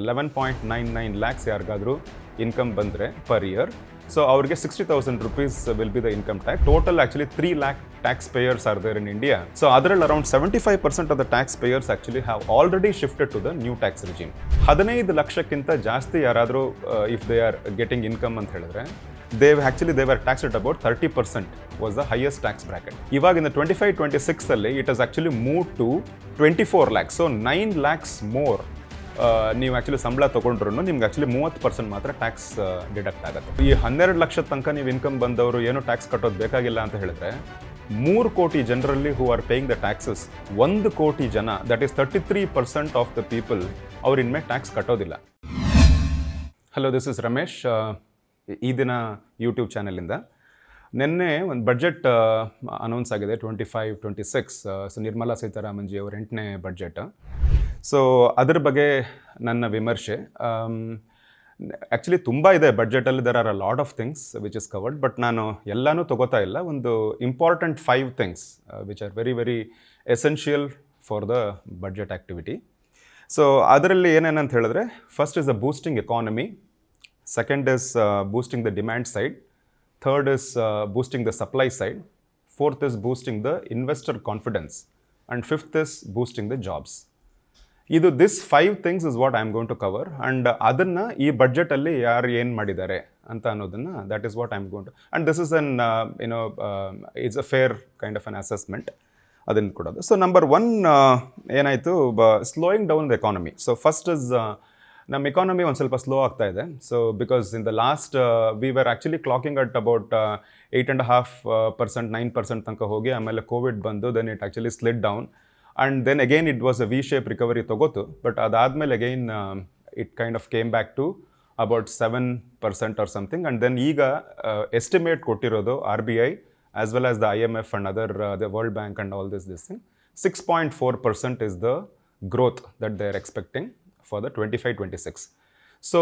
11.99 lakhs ಯಾರಿಗಾದರೂ income ಬಂದರೆ per year. So ಅವ್ರಿಗೆ 60,000 rupees will be the income tax. Total actually 3 lakh taxpayers are there in India. So ಅದರಲ್ಲಿ around 75% of the taxpayers actually have already shifted to the new tax regime. 15 ಲಕ್ಷಕ್ಕಿಂತ ಜಾಸ್ತಿ ಯಾರಾದರೂ if they are getting income ಅಂತ ಹೇಳಿದ್ರೆ they were taxed at about 30% was the highest tax bracket. ಇವಾಗ in the 25-26 ಅಲ್ಲಿ it has actually moved to 24 lakhs. So 9 lakhs more ನೀವು actually ಸಂಬಳ ತೊಗೊಂಡ್ರು ನಿಮ್ಗೆ ಆ್ಯಕ್ಚುಲಿ 30% ಮಾತ್ರ ಟ್ಯಾಕ್ಸ್ ಡಿಡಕ್ಟ್ ಆಗುತ್ತೆ. ಈ 12 ಲಕ್ಷದ ತನಕ ನೀವು ಇನ್ಕಮ್ ಬಂದವರು ಏನು ಟ್ಯಾಕ್ಸ್ ಕಟ್ಟೋದು ಬೇಕಾಗಿಲ್ಲ ಅಂತ ಹೇಳಿದ್ರೆ 3 ಕೋಟಿ ಜನರಲ್ಲಿ who are paying the taxes, 1 ಕೋಟಿ ಜನ, that is 33% of the people ಅವ್ರು ಇನ್ಮೇಲೆ ಟ್ಯಾಕ್ಸ್ ಕಟ್ಟೋದಿಲ್ಲ. Hello, this is Ramesh. ಈ ದಿನ ಯೂಟ್ಯೂಬ್ ಚಾನಲಿಂದ ನಿನ್ನೆ ಒಂದು ಬಡ್ಜೆಟ್ ಅನೌನ್ಸ್ ಆಗಿದೆ 25-26. ಸೊ ನಿರ್ಮಲಾ ಸೀತಾರಾಮನ್ ಜಿ ಅವ್ರ 8ನೇ ಬಡ್ಜೆಟ್. ಸೊ ಅದ್ರ ಬಗ್ಗೆ ನನ್ನ ವಿಮರ್ಶೆ. ಆ್ಯಕ್ಚುಲಿ ತುಂಬ ಇದೆ ಬಡ್ಜೆಟಲ್ಲಿ, there are a lot of things which is covered, but ನಾನು ಎಲ್ಲನೂ ತೊಗೋತಾ ಇಲ್ಲ. ಒಂದು important 5 things which are very very essential for the budget activity. So ಅದರಲ್ಲಿ ಏನೇನಂತ ಹೇಳಿದ್ರೆ, first is the boosting economy, second is boosting the demand side, third is boosting the supply side, fourth is boosting the investor confidence, and fifth is boosting the jobs. This 5 things is what I am going to cover, and adanna ee budget alli yaar ಏನು ಮಾಡಿದ್ದಾರೆ ಅಂತ ಅನ್ನೋದನ್ನ, that is what I am going to, and this is an it's a fair kind of an assessment ಅದನ್ನು ಕೊಡೋದು. So number 1 ಏನಾಯಿತು, slowing down the economy. So first is ನಮ್ಮ economy ಒಂದು ಸ್ವಲ್ಪ ಸ್ಲೋ ಆಗ್ತಾ ಇದೆ. So because in the last we were actually clocking at about 8.5%, 9% ತನಕ ಹೋಗಿ ಆಮೇಲೆ ಕೋವಿಡ್ ಬಂದು then it actually slid down and then again it was a V shape recovery ತೊಗೋತು. ಬಟ್ ಅದಾದಮೇಲೆ again it kind of came back to about 7% or something. And then ಈಗ estimate ಕೊಟ್ಟಿರೋದು RBI as well as the IMF and other the world bank and all this thing, 6.4% is the growth that they are expecting for the 25-26. So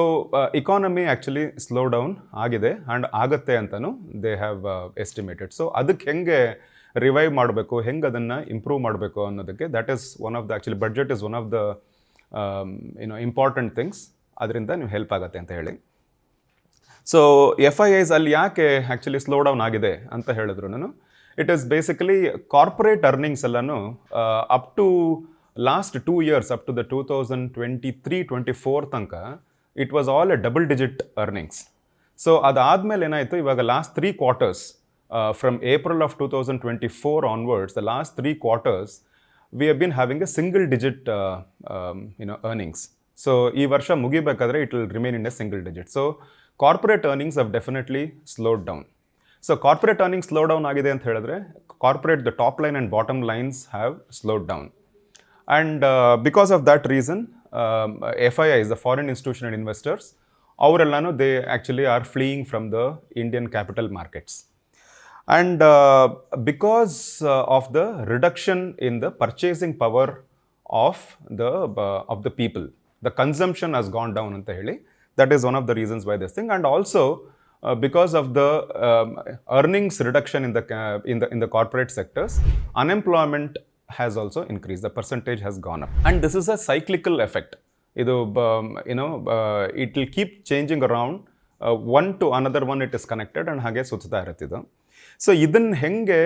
economy actually slow down ಆಗಿದೆ and ಆಗುತ್ತೆ ಅಂತಲೂ they have estimated. So ಅದಕ್ಕೆ ಹೆಂಗೆ revive ಮಾಡಬೇಕು, ಹೆಂಗೆ ಅದನ್ನು improve ಮಾಡಬೇಕು ಅನ್ನೋದಕ್ಕೆ, that is one of the actually budget is one of the important things. ಅದರಿಂದ ನೀವು ಹೆಲ್ಪ್ ಆಗುತ್ತೆ ಅಂತ ಹೇಳಿ. ಸೊ FIIs ಅಲ್ಲಿ ಯಾಕೆ ಆ್ಯಕ್ಚುಲಿ ಸ್ಲೋ ಡೌನ್ ಆಗಿದೆ ಅಂತ ಹೇಳಿದ್ರು ನಾನು, it is basically corporate earnings ಎಲ್ಲನೂ up to last 2 years, up to the 2023-24 ತನಕ it was all a double digit earnings. So ಅದಾದಮೇಲೆ ಏನಾಯಿತು, ಇವಾಗ last 3 quarters from April of 2024 onwards, the last 3 quarters we have been having a single digit earnings. So ಈ ವರ್ಷ ಮುಗಿಬೇಕಾದ್ರೆ it will remain in a single digit. So corporate earnings have definitely slowed down. So corporate earnings slow down ಆಗಿದೆ ಅಂತ ಹೇಳಿದ್ರೆ, corporate the top line and bottom lines have slowed down. And because of that reason, FIIs, the foreign institutional investors, ಅವರೆಲ್ಲನೂ they actually are fleeing from the Indian capital markets. And because of the reduction in the purchasing power of the people, the consumption has gone down ಅಂತ ಹೇಳಿ, that is one of the reasons why this thing. And also because of the earnings reduction in the corporate sectors, unemployment has also increased, the percentage has gone up, and this is a cyclical effect. It will keep changing around, one to another one it is connected and hage ಸುತ್ತಾ ಇರುತ್ತಿದ್ದು. So ಇದನ್ನು ಹೆಂಗೆ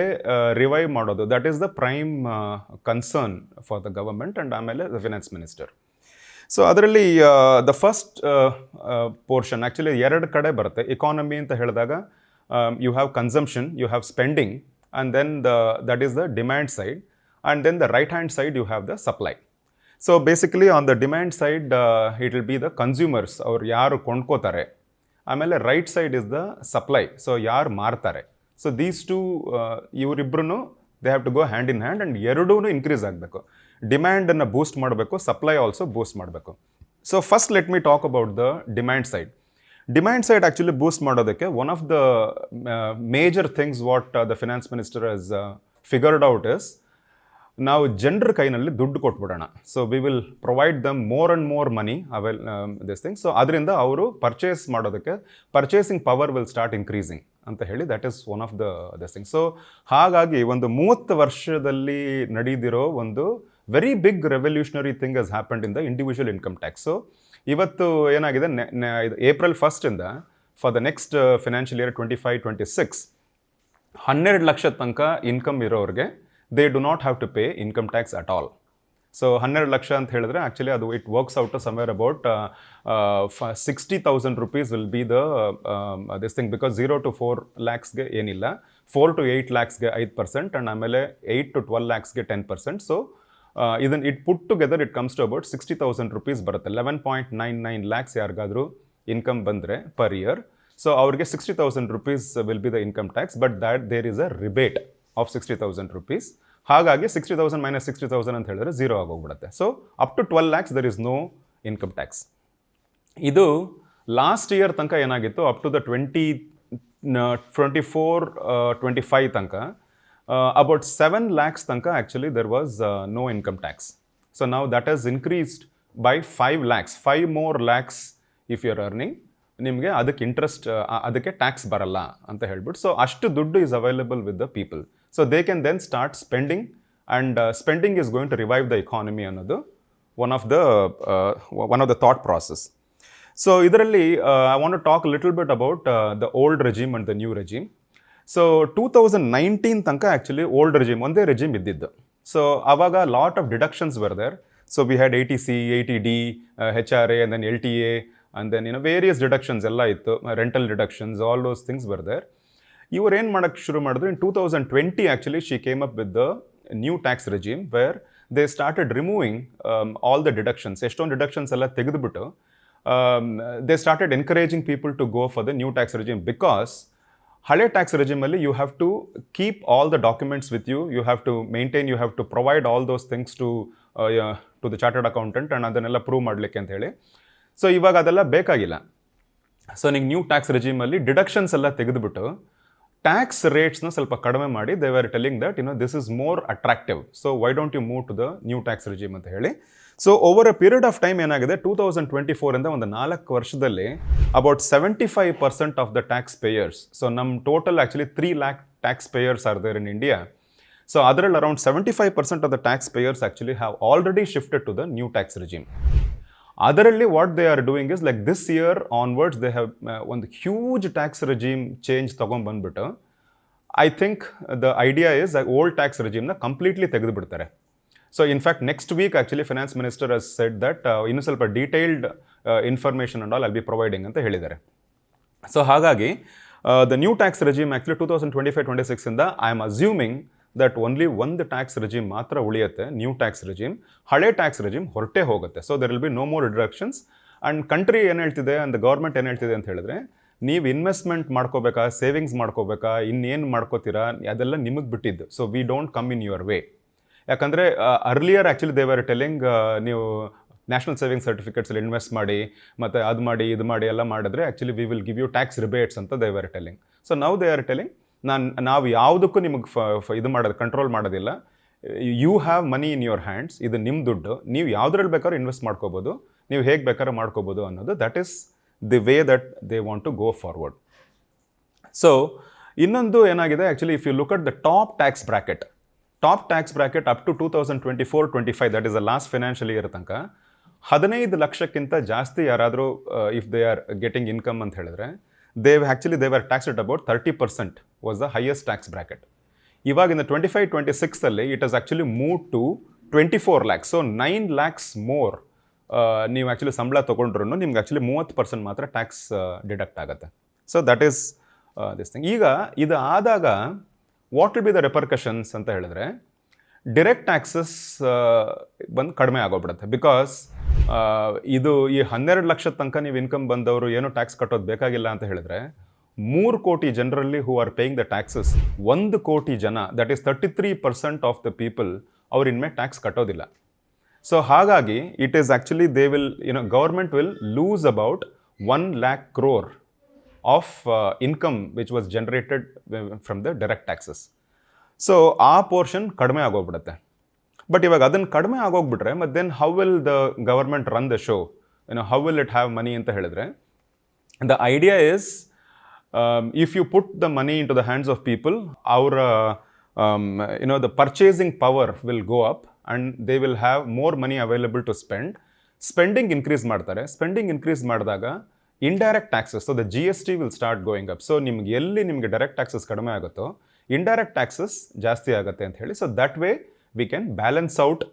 revive ಮಾಡೋದು, that is the prime concern for the government and ಆಮೇಲೆ the finance minister. So ಅದರಲ್ಲಿ the first portion actually 2 ಕಡೆ ಬರುತ್ತೆ. Economy ಅಂತ ಹೇಳಿದಾಗ you have consumption, you have spending, and then that is the demand side. And then the right hand side you have the supply. So basically on the demand side it will be the consumers, or yaru kondkotare. Amele right side is the supply, so yaru martare. So these two ivribbrunu they have to go hand in hand, and ಎರಡೂನು increase ಆಗಬೇಕು. Demand ಅನ್ನು boost ಮಾಡಬೇಕು, supply also boost ಮಾಡಬೇಕು. So first let me talk about the demand side. Demand side actually boost ಮಾಡೋದಕ್ಕೆ one of the major things what the finance minister has figured out is, ನಾವು ಜನರ ಕೈನಲ್ಲಿ ದುಡ್ಡು ಕೊಟ್ಬಿಡೋಣ. So we will provide them more and more money this thing. So ಅದರಿಂದ ಅವರು purchase ಮಾಡೋದಕ್ಕೆ purchasing power will start increasing ಅಂತ ಹೇಳಿ, that is one of this thing. So ಹಾಗಾಗಿ ಒಂದು 30 ವರ್ಷದಲ್ಲಿ ನಡೆದಿರೋ ಒಂದು very big revolutionary thing has happened in the individual income tax. So ಇವತ್ತು ಏನಾಗಿದೆ, ಇದು April 1 for the next financial year 25-26 12 lakh ತನಕ ಇನ್ಕಮ್ ಇರೋರಿಗೆ they do not have to pay income tax at all. So 12 lakh ಅಂತ ಹೇಳಿದ್ರೆ ಆ್ಯಕ್ಚುಲಿ ಅದು it works out somewhere about 60,000 rupees will be the this thing, because 0 to 4 lakhsಗೆ ಏನಿಲ್ಲ, 4 to 8 lakhsಗೆ 5% and ಆಮೇಲೆ 8 to 12 lakhsಗೆ 10%. So ಇದನ್ನು it put together it comes to about 60,000 rupees ಬರುತ್ತೆ. 11.99 lakhs ಯಾರಿಗಾದರೂ income ಬಂದರೆ ಪರ್ ಇಯರ್, ಸೊ ಅವ್ರಿಗೆ 60,000 rupees will be the income tax, but that there is a rebate of 60,000 rupees. ಹಾಗಾಗಿ 60,000 minus 60,000 ಅಂತ ಹೇಳಿದ್ರೆ 0 ಆಗೋಗ್ಬಿಡುತ್ತೆ. So up to 12 lakhs there is no income tax. ಇದು last year ತನಕ ಏನಾಗಿತ್ತು, ಅಪ್ ಟು ದ 2024-25 ತನಕ about 7 lakhs ತನಕ actually there was no income tax. So ನಾವು that has increased by 5 lakhs, 5 more lakhs if you R earning, ನಿಮಗೆ ಅದಕ್ಕೆ interest, ಅದಕ್ಕೆ tax ಬರಲ್ಲ ಅಂತ ಹೇಳ್ಬಿಟ್ಟು. ಸೊ ಅಷ್ಟು ದುಡ್ಡು is available with the people. So they can then start spending, and spending is going to revive the economy ಅನ್ನೋದು one of the thought process. So ಇದರಲ್ಲಿ I want to talk little bit about the old regime and the new regime. So 2019 ತನಕ actually old regime ಒಂದೇ regime ಇದ್ದಿದ್ದು. So ಆವಾಗ lot of deductions were there. So we had 80C, 80D, HRA, and then LTA, and then various deductions ಎಲ್ಲ ಇತ್ತು, rental deductions, all those things were there. ಇವ್ರು ಏನು ಮಾಡೋಕ್ಕೆ ಶುರು ಮಾಡಿದ್ರು, in 2020 actually she came up with the new tax regime where they started removing all the deductions. ಎಷ್ಟೊಂದು deductions ಎಲ್ಲ ತೆಗೆದುಬಿಟ್ಟು they started encouraging people to go for the new tax regime, because ಹಳೆ tax ರೆಜಿಮಲ್ಲಿ you have to keep all the documents with you, you have to maintain, you have to provide all those things to the chartered accountant, and ಅದನ್ನೆಲ್ಲ prove ಮಾಡಲಿಕ್ಕೆ ಅಂತ ಹೇಳಿ. So ಇವಾಗ ಅದೆಲ್ಲ ಬೇಕಾಗಿಲ್ಲ. So ನಿಂಗೆ ನ್ಯೂ ಟ್ಯಾಕ್ಸ್ ರೆಜಿಮಲ್ಲಿ ಡಿಡಕ್ಷನ್ಸ್ ಎಲ್ಲ ತೆಗೆದುಬಿಟ್ಟು ಟ್ಯಾಕ್ಸ್ ರೇಟ್ಸ್ನ ಸ್ವಲ್ಪ ಕಡಿಮೆ ಮಾಡಿ they are telling that this is more attractive, so why don't you move to the new tax regime ಅಂತ ಹೇಳಿ. So over a period of time ಏನಾಗಿದೆ, 2024 ಒಂದು 4 ವರ್ಷದಲ್ಲಿ about 75% of the taxpayers, so ನಮ್ಮ total actually 3 lakh taxpayers are there in India. So ಅದರಲ್ಲಿ around 75% of the taxpayers actually have already shifted to the new tax regime. ಅದರಲ್ಲಿ what they are doing is like this year onwards they have ಒಂದು huge tax regime change ತೊಗೊಂಡ್ಬಂದ್ಬಿಟ್ಟು, I think the idea is old tax ರೆಜಿಮ್ನ completely ತೆಗೆದುಬಿಡ್ತಾರೆ. So in fact next week actually finance minister has said that ಇನ್ನೂ ಸ್ವಲ್ಪ detailed information and all I'll be providing ಅಂತ ಹೇಳಿದ್ದಾರೆ. So ಹಾಗಾಗಿ the new tax regime actually 2025-26 I am assuming that only ಒಂದು tax regime ಮಾತ್ರ ಉಳಿಯುತ್ತೆ, new tax regime. ಹಳೆ tax regime ಹೊರಟೇ ಹೋಗುತ್ತೆ. So there will be no more deductions. And country ಏನು ಹೇಳ್ತಿದೆ ಆ್ಯಂಡ್ ದ ಗೌರ್ಮೆಂಟ್ ಏನು ಹೇಳ್ತಿದೆ ಅಂತ ಹೇಳಿದ್ರೆ, ನೀವು ಇನ್ವೆಸ್ಟ್ಮೆಂಟ್ ಮಾಡ್ಕೋಬೇಕಾ, ಸೇವಿಂಗ್ಸ್ ಮಾಡ್ಕೋಬೇಕಾ, ಇನ್ನೇನು ಮಾಡ್ಕೋತೀರಾ, ಅದೆಲ್ಲ ನಿಮಗೆ ಬಿಟ್ಟಿದ್ದು. So we don't come in your way. ಯಾಕಂದರೆ earlier actually they are telling ನೀವು ನ್ಯಾಷನಲ್ ಸೇವಿಂಗ್ ಸರ್ಟಿಫಿಕೇಟ್ಸಲ್ಲಿ ಇನ್ವೆಸ್ಟ್ ಮಾಡಿ, ಮತ್ತು ಅದು ಮಾಡಿ ಇದು ಮಾಡಿ ಎಲ್ಲ ಮಾಡಿದ್ರೆ actually we will give you tax rebates ಅಂತ they are telling. So now they are telling ನಾವು ಯಾವುದಕ್ಕೂ ನಿಮಗೆ ಇದು ಮಾಡೋದು, ಕಂಟ್ರೋಲ್ ಮಾಡೋದಿಲ್ಲ. You have money in your hands, ಇದು ನಿಮ್ಮ ದುಡ್ಡು, ನೀವು ಯಾವುದ್ರಲ್ಲಿ ಬೇಕಾದ್ರೂ ಇನ್ವೆಸ್ಟ್ ಮಾಡ್ಕೋಬೋದು, ನೀವು ಹೇಗೆ ಬೇಕಾದ್ರೂ ಮಾಡ್ಕೋಬೋದು ಅನ್ನೋದು, that is the way that they want to go forward. So ಇನ್ನೊಂದು ಏನಾಗಿದೆ actually, if you look at the top tax bracket up to 2024-25, that is the last financial year ತನಕ 15 ಲಕ್ಷಕ್ಕಿಂತ ಜಾಸ್ತಿ ಯಾರಾದರೂ if they are getting income ಅಂತ ಹೇಳಿದ್ರೆ, they were taxed at about 30% was the highest tax bracket. ಇವಾಗ ಇನ್ 25-26 ಅಲ್ಲಿ it has actually move to 24 lakhs. ಸೊ 9 lakhs more ನೀವು ಆ್ಯಕ್ಚುಲಿ ಸಂಬಳ ತೊಗೊಂಡ್ರು ನಿಮ್ಗೆ ಆ್ಯಕ್ಚುಲಿ 30% ಮಾತ್ರ ಟ್ಯಾಕ್ಸ್ ಡಿಡಕ್ಟ್ ಆಗುತ್ತೆ. So that is this thing. ಈಗ ಇದು ಆದಾಗ what will be the repercussions ಅಂತ ಹೇಳಿದ್ರೆ, ಡಿರೆಕ್ಟ್ ಟ್ಯಾಕ್ಸಸ್ ಬಂದು ಕಡಿಮೆ ಆಗೋಗ್ಬಿಡುತ್ತೆ. ಬಿಕಾಸ್ ಇದು ಈ 12 ಲಕ್ಷ ತನಕ ನೀವು ಇನ್ಕಮ್ ಬಂದವರು ಏನು ಟ್ಯಾಕ್ಸ್ ಕಟ್ಟೋದು ಬೇಕಾಗಿಲ್ಲ ಅಂತ ಹೇಳಿದ್ರೆ, 3 ಕೋಟಿ ಜನರಲ್ಲಿ who are paying the taxes, 1 ಕೋಟಿ ಜನ, that is 33% of the people ಅವ್ರ ಇನ್ಮೇಲೆ ಟ್ಯಾಕ್ಸ್ ಕಟ್ಟೋದಿಲ್ಲ. ಸೊ ಹಾಗಾಗಿ it is actually they will government will lose about 1 lakh crore of income which was generated from the direct taxes. So ಆ portion ಕಡಿಮೆ ಆಗೋಗ್ಬಿಡುತ್ತೆ. But ಇವಾಗ ಅದನ್ನು ಕಡಿಮೆ ಆಗೋಗ್ಬಿಟ್ರೆ ಮತ್ತು then how will the government run the show, how will it have money ಅಂತ ಹೇಳಿದ್ರೆ, the idea is if you put the money into the hands of people, ಅವರ the purchasing power will go up and they will have more money available to spend. Spending increase ಮಾಡ್ತಾರೆ. Spending increase ಮಾಡಿದಾಗ indirect taxes, so the GST will start going up. So ನಿಮ್ಗೆ ಎಲ್ಲಿ ನಿಮಗೆ direct taxes ಕಡಿಮೆ ಆಗುತ್ತೋ indirect taxes ಜಾಸ್ತಿ ಆಗುತ್ತೆ ಅಂತ ಹೇಳಿ. So that way we can balance out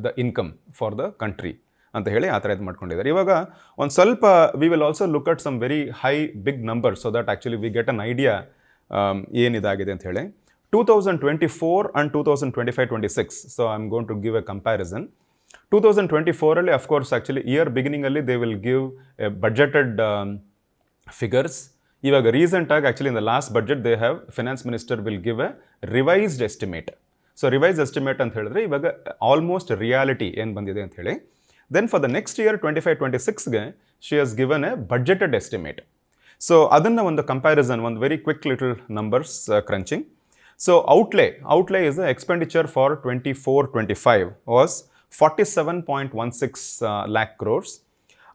the income for the country ಅಂತ ಹೇಳಿ ಆ ಥರ ಇದು ಮಾಡ್ಕೊಂಡಿದ್ದಾರೆ. ಇವಾಗ ಒಂದು ಸ್ವಲ್ಪ we will also look at some very high big number so that actually we get an idea ಏನಿದಾಗಿದೆ ಅಂತ ಹೇಳಿ. 2024 and 2025-26, so I am going to give a comparison. 2024 of course actually year ಬಿಗಿನಿಂಗಲ್ಲಿ they will give a budgeted figures. ಇವಾಗ ರೀಸೆಂಟಾಗಿ actually in the last budget they have finance minister will give a revised estimate. So revise estimate ಅಂತ ಹೇಳಿದ್ರೆ ಇವಾಗ almost reality ಏನು ಬಂದಿದೆ ಅಂತ ಹೇಳಿ. Then for the next year 25-26ಗೆ she has given a budgeted estimate. So ಅದನ್ನು ಒಂದು ಕಂಪ್ಯಾರಿಸನ್, ಒಂದು very quick little numbers crunching. So outlay is the expenditure for 24-25 was 47.16 lakh crores,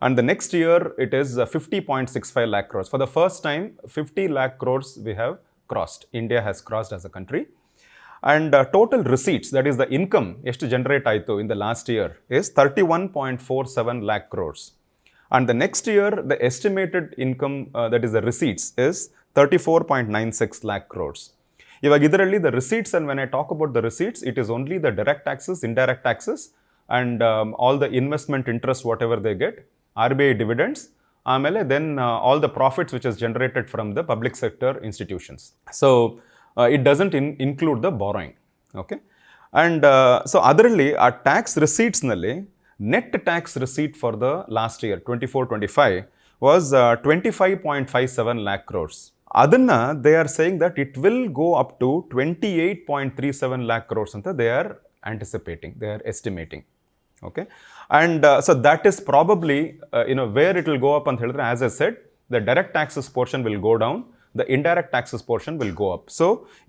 and the next year it is 50.65 lakh crores. For the first time 50 lakh crores we have crossed. India has crossed as a country. And total receipts, that is the income ಎಷ್ಟು generate ಆಯಿತು in the last year is 31.47 lakh crores. And the next year the estimated income, that is the receipts, is 34.96 lakh crores. ಇವಾಗ ಇದರಲ್ಲಿ the receipts, and when I talk about the receipts, it is only the direct taxes, indirect taxes, and all the investment interest whatever they get, RBI dividends, ಆಮೇಲೆ then all the profits which is generated from the public sector institutions. So it doesn't include the borrowing. Okay, and so ಅದರಲ್ಲಿ ಆ tax ರಿಸೀಟ್ಸ್ನಲ್ಲಿ net tax receipt for the last year 24-25 was 25.57 lakh crores. ಅದನ್ನು they are saying that it will go up to 28.37 lakh crores ಅಂತ they are anticipating, they are estimating. Okay, and so that is probably where it will go up ಅಂತ ಹೇಳಿದ್ರೆ, as I said, the direct taxes portion will go down, the indirect taxes portion will go up. So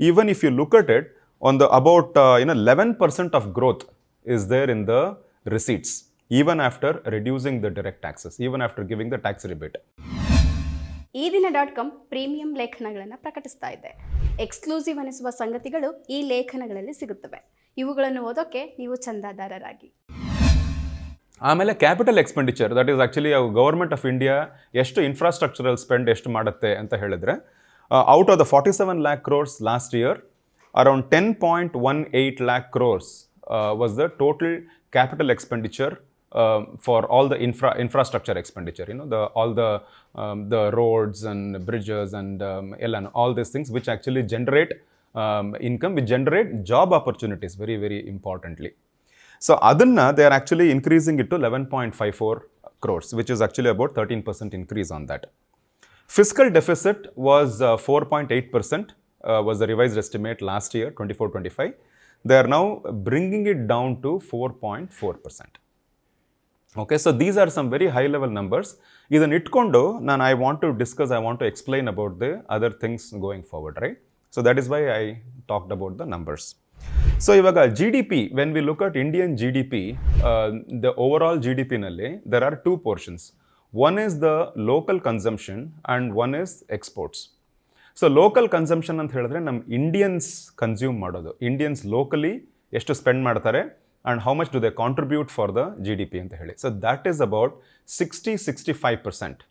even if you look at it, on the about 11% of growth is there in the receipts, even after reducing the direct taxes, even after giving the tax rebate. ಈ ದಿನ.com premium ಲೇಖನಗಳನ್ನು ಪ್ರಕಟಿಸ್ತಾ ಇದೆ. Exclusive ಅನಿಸುವ ಸಂಗತಿಗಳು ಈ ಲೇಖನಗಳಲ್ಲಿ ಸಿಗುತ್ತವೆ. ಇವುಗಳನ್ನು ಓದೋಕೆ ನೀವು ಚಂದಾದಾರರಾಗಿ. ಆಮೇಲೆ capital expenditure, that is actually government of India ಎಷ್ಟು ಇನ್ಫ್ರಾಸ್ಟ್ರಕ್ಚರಲ್ ಸ್ಪೆಂಡ್ ಎಷ್ಟು ಮಾಡುತ್ತೆ ಅಂತ ಹೇಳಿದ್ರೆ, out of the 47 lakh crores last year, around 10.18 lakh crores was the total capital expenditure for all the infrastructure expenditure, all the roads and bridges and all these things which actually generate income, which generate job opportunities very, very importantly. So adanna they are actually increasing it to 11.54 crores, which is actually about 13% increase on that. Fiscal deficit was 4.8%, was the revised estimate last year 24-25. They are now bringing it down to 4.4%. Okay, so these are some very high level numbers. Idan itkondo I want to discuss, I want to explain about the other things going forward, right? So that is why I talked about the numbers. So ivaga GDP, when we look at Indian GDP, the overall GDP nalli there are two portions. One is the local consumption and one is exports. So local consumption ant helidre nam Indians consume madodu, Indians locally ಎಷ್ಟು spend ಮಾಡ್ತಾರೆ and how much do they contribute for the GDP anta heli. So that is about 60-65%,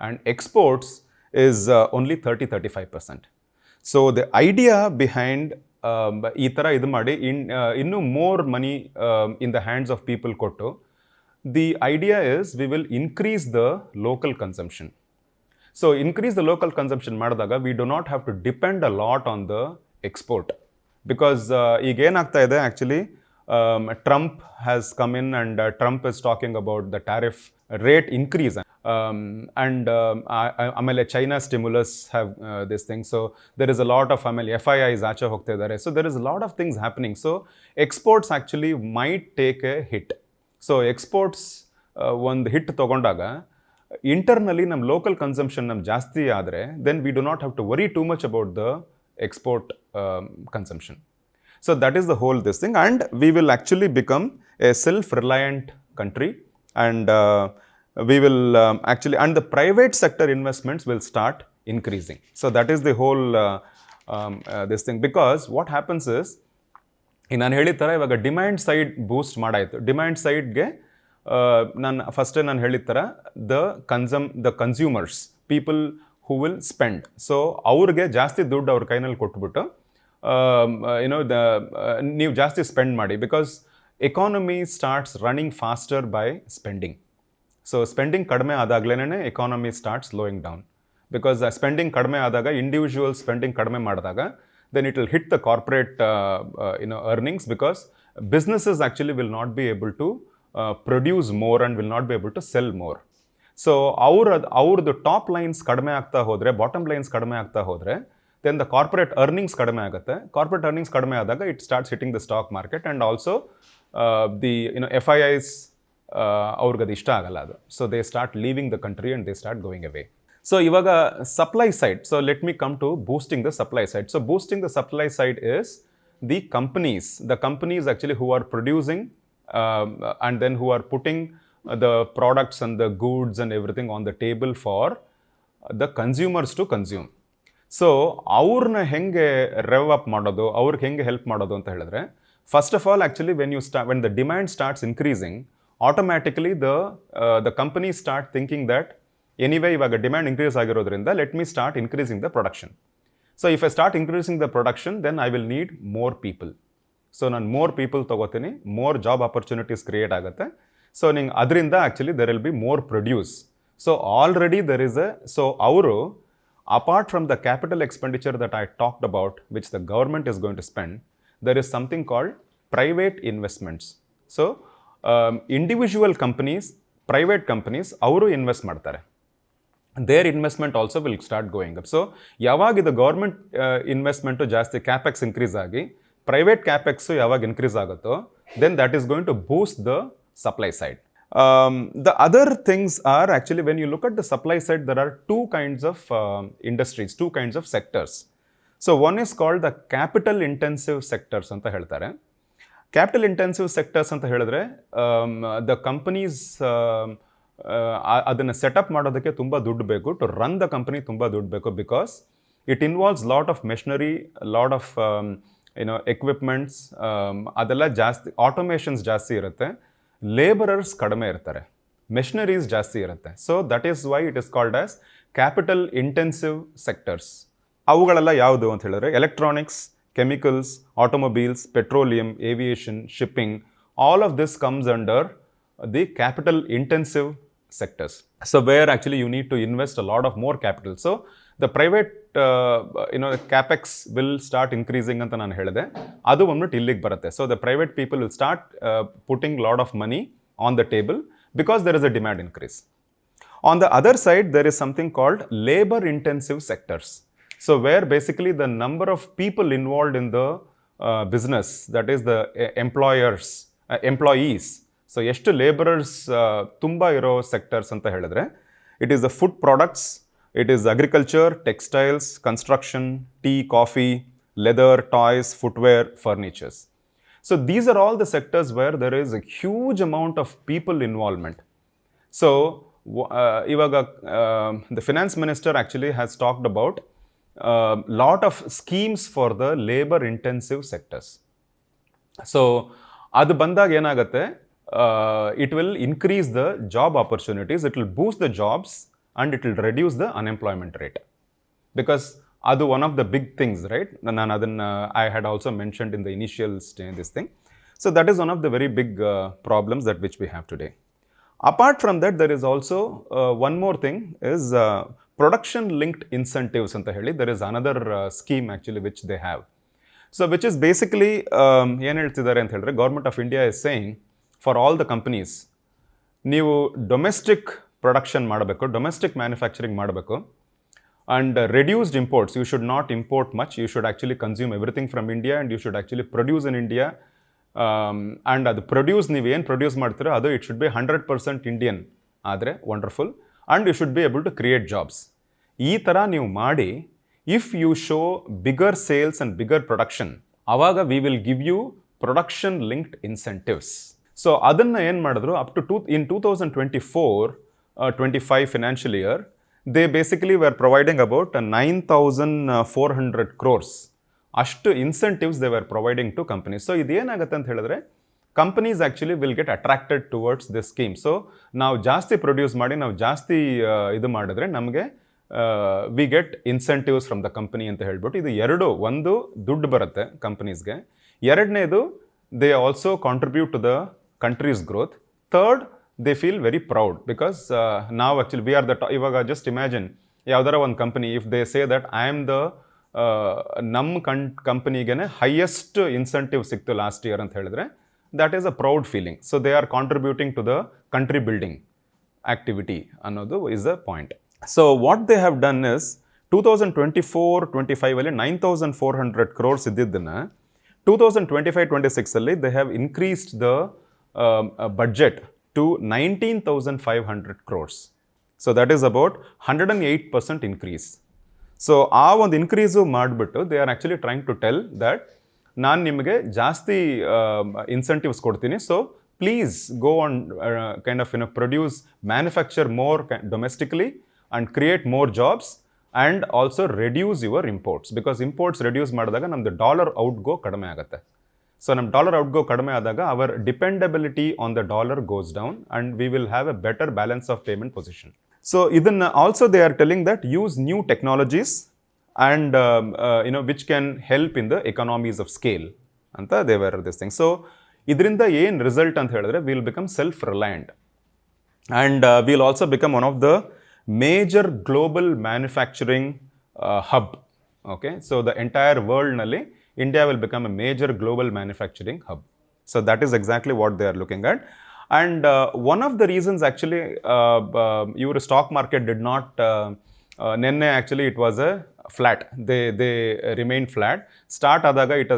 and exports is only 30-35%. So the idea behind ಈ ಥರ ಇದು ಮಾಡಿ ಇನ್ನೂ more money in the hands of people ಕೊಟ್ಟು, the idea is we will increase the local consumption. So increase the local consumption ಮಾಡಿದಾಗ we do not have to depend a lot on the export, because ಈಗ ಏನಾಗ್ತಾ ಇದೆ actually, Trump has come in and Trump is talking about the tariff rate increase. ಆಮೇಲೆ China stimulus have this thing. So there is a lot of, ಆಮೇಲೆ FIIs ಆಚೆ ಹೋಗ್ತಾ ಇದ್ದಾರೆ. So there is a lot of things happening. So exports actually might take a hit. So exports ಒಂದು hit ತೊಗೊಂಡಾಗ ಇಂಟರ್ನಲ್ಲಿ ನಮ್ಮ local consumption ನಮ್ಮ ಜಾಸ್ತಿ ಆದರೆ, then we do not have to worry too much about the export consumption. So that is the whole this thing, and we will actually become a self-reliant country, and we will actually, and the private sector investments will start increasing. So that is the whole this thing, because what happens is ಈಗ ನಾನು ಹೇಳಿದ ಥರ ಇವಾಗ demand side ಬೂಸ್ಟ್ ಮಾಡಾಯಿತು. Demand ಸೈಡ್ಗೆ ನಾನು ಹೇಳಿದ ಥರ the consumers, people who will spend. So ಅವ್ರಿಗೆ ಜಾಸ್ತಿ ದುಡ್ಡು ಅವ್ರ ಕೈನಲ್ಲಿ ಕೊಟ್ಬಿಟ್ಟು ನೀವು ಜಾಸ್ತಿ ಸ್ಪೆಂಡ್ ಮಾಡಿ, because economy starts running faster by spending. So spending ಕಡಿಮೆ ಆದಾಗಲೇ economy start slowing down, because spending ಕಡಿಮೆ ಆದಾಗ, ಇಂಡಿವಿಜುವಲ್ ಸ್ಪೆಂಡಿಂಗ್ ಕಡಿಮೆ ಮಾಡಿದಾಗ, then it will hit the corporate earnings, because businesses actually will not be able to produce more and will not be able to sell more. So ಅವ್ರದ್ದು top lines ಕಡಿಮೆ ಆಗ್ತಾ ಹೋದರೆ, bottom lines ಕಡಿಮೆ ಆಗ್ತಾ ಹೋದರೆ, then the corporate earnings ಕಡಿಮೆ ಆಗುತ್ತೆ. Corporate earnings ಕಡಿಮೆ ಆದಾಗ it starts hitting the stock market, and also the FIIs ಅವ್ರಿಗದು ಇಷ್ಟ ಆಗಲ್ಲ ಅದು. So they start leaving the country and they start going away. So ಇವಾಗ supply side. So let me come to boosting the supply side. So boosting the supply side is the companies actually who are producing and then who are putting the products and the goods and everything on the table for the consumers to consume. So ಅವ್ರನ್ನ ಹೆಂಗೆ ರೆವ್ up ಮಾಡೋದು, ಅವ್ರಿಗೆ ಹೆಂಗೆ help ಮಾಡೋದು ಅಂತ ಹೇಳಿದ್ರೆ, first of all actually when the demand starts increasing, automatically the company start thinking that anyway ಇವಾಗ demand increase ಆಗಿರೋದ್ರಿಂದ let me start increasing the production. So if I start increasing the production, then I will need more people. So ನಾನು more people ತೊಗೋತೀನಿ, more job opportunities create ಆಗುತ್ತೆ. So ನಿಂಗೆ ಅದರಿಂದ actually there will be more produce. So already there is so ಅವರು apart from the capital expenditure that I talked about, which the government is going to spend, there is something called private investments. So individual companies, private companies, ಅವರು invest ಮಾಡ್ತಾರೆ. their investment also will start going up. So ಯಾವಾಗ ಇದು government investment ಜಾಸ್ತಿ, capex increase ಆಗಿ private ಕ್ಯಾಪೆಕ್ಸು ಯಾವಾಗ increase ಆಗುತ್ತೋ, then that is going to boost the supply side. The other things are actually, when you look at the supply side, there are two kinds of industries, two kinds of sectors. So one is called the capital intensive sectors anta heltare. Capital intensive sectors anta ಹೇಳಿದ್ರೆ, the companies ಅದನ್ನು setup ಮಾಡೋದಕ್ಕೆ ತುಂಬ ದುಡ್ಡು ಬೇಕು, to run the company ತುಂಬ ದುಡ್ಡು ಬೇಕು, because it involves lot of machinery, lot of equipments, ಅದೆಲ್ಲ ಜಾಸ್ತಿ, ಆಟೋಮೇಷನ್ಸ್ ಜಾಸ್ತಿ ಇರುತ್ತೆ, ಲೇಬರರ್ಸ್ ಕಡಿಮೆ ಇರ್ತಾರೆ, ಮೆಷಿನರೀಸ್ ಜಾಸ್ತಿ ಇರುತ್ತೆ. So that is why it is called as capital intensive sectors. ಅವುಗಳೆಲ್ಲ ಯಾವುದು ಅಂತ ಹೇಳಿದ್ರೆ, electronics, chemicals, automobiles, petroleum, aviation, shipping, all of this comes under the capital intensive sectors. So where actually you need to invest a lot of more capital. So the private capex will start increasing anta nanu helide, adu ಬಂದ್ಬಿಟ್ಟು ಇಲ್ಲಿಗೆ ಬರುತ್ತೆ. So the private people will start putting lot of money on the table because there is a demand increase. On the other side, there is something called labor intensive sectors. So where basically the number of people involved in the business, that is the employees. So ಎಷ್ಟು labourers ತುಂಬ ಇರೋ sectors ಅಂತ ಹೇಳಿದ್ರೆ, it is the food products, it is agriculture, textiles, construction, tea, coffee, leather, toys, footwear, furnitures. So these are all the sectors where there is a huge amount of people involvement. So ಇವಾಗ the finance minister actually has talked about lot of schemes for the labour intensive sectors. So ಅದು ಬಂದಾಗ ಏನಾಗುತ್ತೆ, it will increase the job opportunities, it will boost the jobs, and it will reduce the unemployment rate. Because adu one of the big things, right? I had also mentioned in the initial this thing. So that is one of the very big problems that which we have today. Apart from that, there is also one more thing is production linked incentives anta heli. There is another scheme actually which they have. So which is basically ಏನು ಹೇಳ್ತಿದ್ದಾರೆ ಅಂತ ಹೇಳಿದ್ರೆ, government of India is saying for all the companies, ನೀವು domestic production ಮಾಡಬೇಕು, domestic manufacturing ಮಾಡಬೇಕು, and reduced imports, you should not import much, you should actually consume everything from India, and you should actually produce in India. And ಅದು produce, ನೀವು ಏನು produce ಮಾಡ್ತೀರೋ ಅದು it should be 100% Indian ಆದರೆ wonderful, and you should be able to create jobs. ಈ ಥರ ನೀವು ಮಾಡಿ, if you show bigger sales and bigger production, ಆವಾಗ we will give you production linked incentives. So ಅದನ್ನು ಏನು ಮಾಡಿದ್ರು, up to in 2024-25 financial year, they basically were providing about 9,400 crores ಅಷ್ಟು incentives they are providing to companies. So ಇದೇನಾಗುತ್ತೆ ಅಂತ ಹೇಳಿದ್ರೆ companies actually will get attracted towards this scheme. So ನಾವು ಜಾಸ್ತಿ produce ಮಾಡಿ ನಾವು ಜಾಸ್ತಿ ಇದು ಮಾಡಿದ್ರೆ ನಮಗೆ we get incentives from the company ಅಂತ ಹೇಳ್ಬಿಟ್ಟು ಇದು ಎರಡು, ಒಂದು ದುಡ್ಡು ಬರುತ್ತೆ ಕಂಪನೀಸ್ಗೆ, ಎರಡನೇದು they also contribute to the country's growth, third they feel very proud because ನಾವು ಆ್ಯಕ್ಚುಲಿ ವಿ ಆರ್ ದ ಇವಾಗ ಜಸ್ಟ್ ಇಮ್ಯಾಜಿನ್ ಯಾವ್ದಾರ ಒಂದು company if they say that I am the ನಮ್ಮ ಕಂಪನಿಗೆ ಹೈಯೆಸ್ಟ್ ಇನ್ಸೆಂಟಿವ್ ಸಿಕ್ತು ಲಾಸ್ಟ್ ಇಯರ್ ಅಂತ ಹೇಳಿದ್ರೆ that is a proud feeling. So they are contributing to the country building activity ಅನ್ನೋದು is the point. So what they have done is 2024-25 ಅಲ್ಲಿ 9,400 crores ಇದ್ದಿದ್ದನ್ನ 2025-26 ಅಲ್ಲಿ they have increased the budget to 19,500 crores. So that is about 108% increase. So ಆ ಒಂದು increase ಮಾಡಿಬಿಟ್ಟು they are actually trying to tell that ನಾನು ನಿಮಗೆ ಜಾಸ್ತಿ incentives ಕೊಡ್ತೀನಿ, so please go on kind of produce manufacture more domestically and create more jobs and also reduce your imports, because imports reduce ಮಾಡಿದಾಗ ನಮ್ಮದು dollar outgo ಕಡಿಮೆ ಆಗುತ್ತೆ. So ನಮ್ಮ dollar outgo ಕಡಿಮೆ ಆದಾಗ our dependability on the dollar goes down and we will have a better balance of payment position. So ಇದನ್ನು also they are telling that use new technologies and which can help in the economies of scale anta they were this thing. So idrinda ಏನು result ಅಂತ ಹೇಳಿದ್ರೆ will become self reliant and will also become one of the major global manufacturing hub. Okay, so the entire ವರ್ಲ್ಡ್ನಲ್ಲಿ India will become a major global manufacturing hub. So that is exactly what they are looking at. And one of the reasons actually ಇವರು stock market did not ನಿನ್ನೆ actually it was a flat, they remained flat. Start adaga it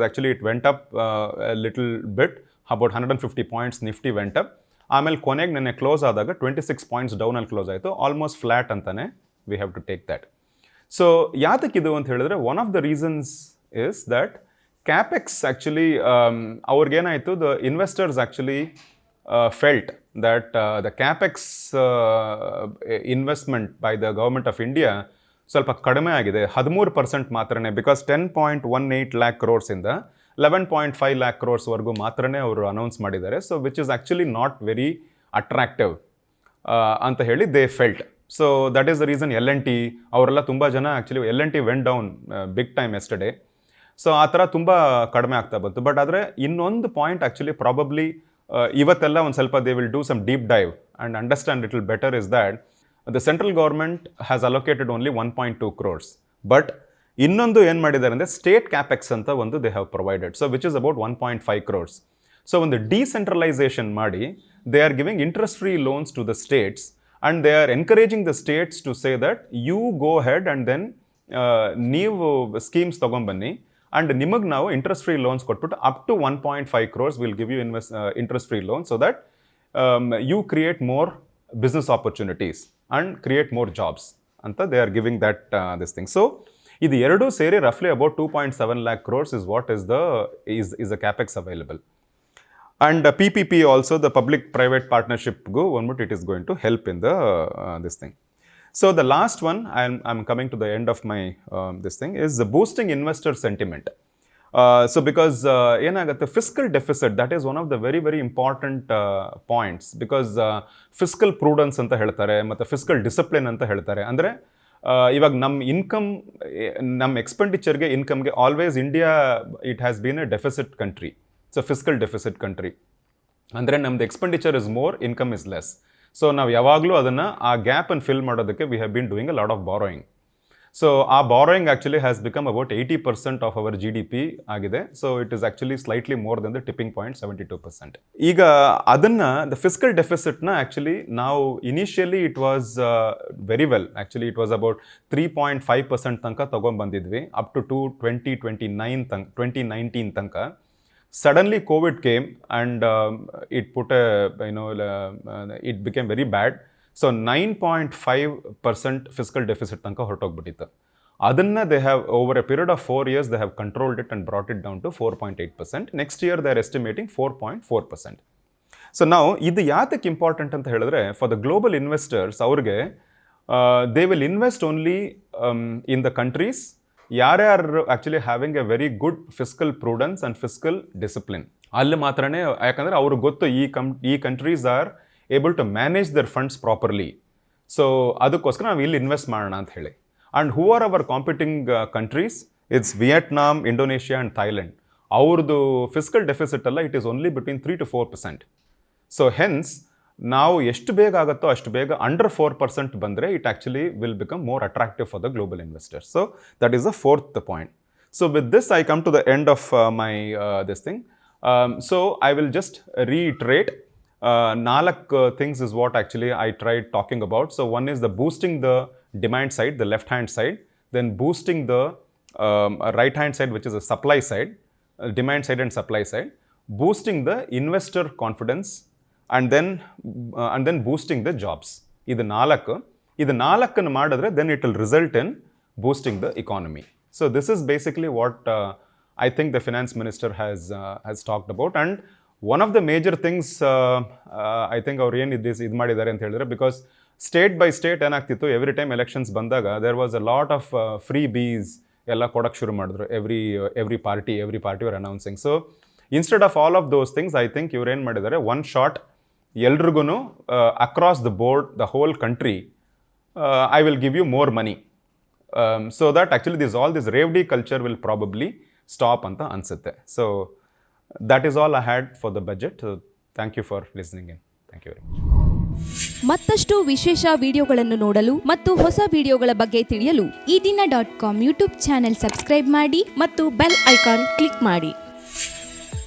went up a little bit, about 150 points nifty went up. ಆಮೇಲೆ ಕೊನೆಗೆ ನೆನ್ನೆ close ಆದಾಗ 26 points ಡೌನಲ್ಲಿ close ಆಯಿತು, almost flat ಅಂತಾನೆ we have to take that. So ಯಾತಕ್ಕಿದು ಅಂತ ಹೇಳಿದ್ರೆ one of the reasons is that capex actually ಅವ್ರಿಗೇನಾಯಿತು, the investors actually felt that the capex investment by the government of India ಸ್ವಲ್ಪ ಕಡಿಮೆ ಆಗಿದೆ, 13% ಮಾತ್ರನೇ, ಬಿಕಾಸ್ 10.18 lakh crores-ಇಂದ 11.5 lakh crores-ವರೆಗೂ ಮಾತ್ರನೇ ಅವರು ಅನೌನ್ಸ್ ಮಾಡಿದ್ದಾರೆ. So which is actually not very attractive ಅಂತ ಹೇಳಿ they felt. So that is the reason L&T ಅವರೆಲ್ಲ ತುಂಬ ಜನ actually L&T went down big time yesterday. So ಆ ಥರ ತುಂಬ ಕಡಿಮೆ ಆಗ್ತಾ ಬಂತು. ಬಟ್ ಆದರೆ ಇನ್ನೊಂದು ಪಾಯಿಂಟ್ ಆ್ಯಕ್ಚುಲಿ ಪ್ರಾಬಬ್ಲಿ ಇವತ್ತೆಲ್ಲ ಒಂದು ಸ್ವಲ್ಪ they will do some deep dive and understand little better is that the central government has allocated only 1.2 crores. But ಇನ್ನೊಂದು ಏನು ಮಾಡಿದ್ದಾರೆ ಅಂದರೆ ಸ್ಟೇಟ್ ಕ್ಯಾಪೆಕ್ಸ್ ಅಂತ ಒಂದು they have provided, so which is about 1.5 crores. So ಒಂದು decentralisation ಮಾಡಿ they are giving interest free loans to the states and they are encouraging the states to say that you go head and then ನೀವು schemes ತೊಗೊಂಬನ್ನಿ and ನಿಮಗೆ ನಾವು interest free loans ಕೊಟ್ಬಿಟ್ಟು up to 1.5 crores will give you interest free loan so that you create more business opportunities and create more jobs anta they are giving that this thing. So idu eradu seri roughly about 2.7 lakh crores is what is the capex available. And PPP also, the public private partnership go one bit, it is going to help in the this thing. So the last one, I'm coming to the end of my this thing, is the boosting investor sentiment. So because ಏನಾಗುತ್ತೆ, fiscal deficit that is one of the very very important points, because fiscal prudence ಅಂತ ಹೇಳ್ತಾರೆ ಮತ್ತು fiscal discipline ಅಂತ ಹೇಳ್ತಾರೆ. ಅಂದರೆ ಇವಾಗ ನಮ್ಮ income, ನಮ್ಮ ಎಕ್ಸ್ಪೆಂಡಿಚರ್ಗೆ ಇನ್ಕಮ್ಗೆ always India it has been a deficit country. So fiscal deficit country ಅಂದರೆ ನಮ್ದು expenditure is more, income is less. So ನಾವು ಯಾವಾಗಲೂ ಅದನ್ನು ಆ ಗ್ಯಾಪನ್ನು ಫಿಲ್ ಮಾಡೋದಕ್ಕೆ we have been doing a lot of borrowing. So ಆ borrowing actually has become about 80% of our GDP ಆಗಿದೆ. So it is actually slightly more than the tipping point 72%. ಈಗ ಅದನ್ನು ದ ಫಿಸ್ಕಲ್ ಡೆಫಿಸಿಟ್ನ ಆ್ಯಕ್ಚುಲಿ ನಾವು initially it was very well, actually it was about 3.5% ತನಕ ತೊಗೊಂಡ್ಬಂದಿದ್ವಿ up to 2019 ತನಕ. Suddenly COVID came and it put it became very bad. So 9.5% fiscal deficit ತನಕ ಹೊರಟೋಗ್ಬಿಟ್ಟಿತ್ತು. ಅದನ್ನು they have over a period of 4 years they have controlled it and brought it down to 4.8%. Next year they are estimating 4.4%. So now ಇದು ಯಾತಕ್ಕೆ important ಅಂತ ಹೇಳಿದ್ರೆ, for the global investors ಅವ್ರಿಗೆ they will invest only in the countries ಯಾರ್ಯಾರು actually having a very good fiscal prudence and fiscal discipline ಅಲ್ಲಿ ಮಾತ್ರನೇ, ಯಾಕಂದರೆ ಅವ್ರಿಗೆ ಗೊತ್ತು ಈ countries are able to manage their funds properly. So ಅದಕ್ಕೋಸ್ಕರ ನಾವು ಇಲ್ಲಿ ಇನ್ವೆಸ್ಟ್ ಮಾಡೋಣ ಅಂತ ಹೇಳಿ. And who are our competing countries? It's Vietnam, Indonesia and Thailand. ಅವ್ರದ್ದು ಫಿಸ್ಕಲ್ ಡೆಫಿಸಿಟ್ ಎಲ್ಲ it is only between 3 to 4%. So hence ನಾವು ಎಷ್ಟು ಬೇಗ ಆಗುತ್ತೋ ಅಷ್ಟು ಬೇಗ ಅಂಡರ್ 4% ಬಂದರೆ it actually will become more attractive for the global investors. So that is the 4th point. So with this I come to the end of my this thing. So I will just reiterate 4 things is what actually I tried talking about. So one is the boosting the demand side, the left hand side, then boosting the right hand side, which is the supply side, demand side and supply side, boosting the investor confidence, and then boosting the jobs. ಇದು 4 ಮಾಡಿದ್ರೆ then it will result in boosting the economy. So this is basically what I think the finance minister has talked about. And one of the major things I think ಅವ್ರು ಏನು ಇದು ಮಾಡಿದ್ದಾರೆ ಅಂತ ಹೇಳಿದ್ರೆ, because state by state ಏನಾಗ್ತಿತ್ತು, every time elections ಬಂದಾಗ there was a lot of freebies ಎಲ್ಲ ಕೊಡೋಕ್ಕೆ ಶುರು ಮಾಡಿದ್ರು. Every party were announcing. So instead of all of those things I think ಇವ್ರು ಏನು ಮಾಡಿದ್ದಾರೆ, ಒನ್ ಶಾಟ್ ಎಲ್ರಿಗೂ across the board, the whole country, I will give you more money. So that actually all this revdi culture will probably stop ಅಂತ ಅನಿಸುತ್ತೆ. So that is all I had for the budget. Thank you for listening in. Thank you very much. ಮತ್ತಷ್ಟು ವಿಶೇಷ ವಿಡಿಯೋಗಳನ್ನು ನೋಡಲು ಮತ್ತು ಹೊಸ ವಿಡಿಯೋಗಳ ಬಗ್ಗೆ ತಿಳಿಯಲು ಇದೀನ.com ಯೂಟ್ಯೂಬ್ ಚಾನೆಲ್ ಸಬ್ಸ್ಕ್ರೈಬ್ ಮಾಡಿ ಮತ್ತು ಬೆಲ್ ಐಕಾನ್ ಕ್ಲಿಕ್ ಮಾಡಿ.